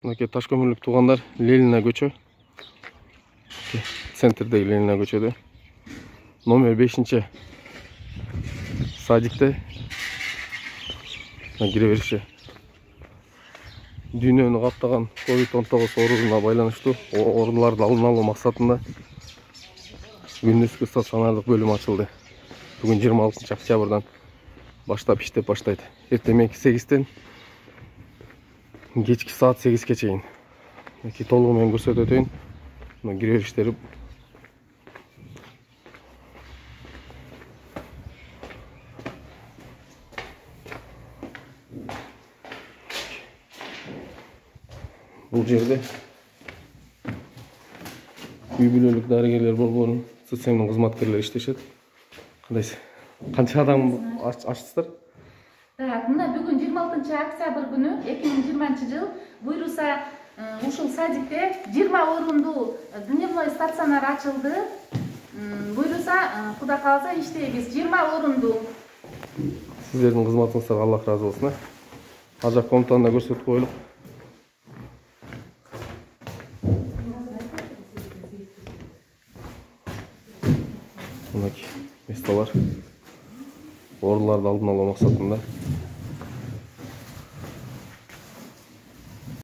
Мынакей Ташкөмүрлүк туугандар Ленина көчө. Центрдеги Ленина көчөдө. Номер 5-чи садикте кире бериши. Дүйнөнү каптаган COVID-19 оорусуна байланыштуу ооруларды алдын алуу максатында күндүзгү стационардык бөлүм ачылды. Бүгүн 26 октябрдан баштап иштеп баштайт. Эртең 8-тен кечки саат 8-ке чейин. Толугу менен көрсөтөт өтөйүн. Мына кире бериштери. Бул жерде үй бүлөлүк дарыгерлер борборунун ССМнин кызматкерлери иштешет. Кандайсыз? Канча адам ачтыңыздар? Так, мына бүгүн 26 октябрь күнү 2020 жыл буйруса ушул садикте 20 орундуу дневной стационар ачылды. Буйруса Куда кааласа иштейбиз. 20 орундуу. Сиздердин кызматыңыздарга Аллах разы болсун. Ар жак комнатаны көрсөтүп коелук. Мынакей местолар ооруларды алдын алуу максатында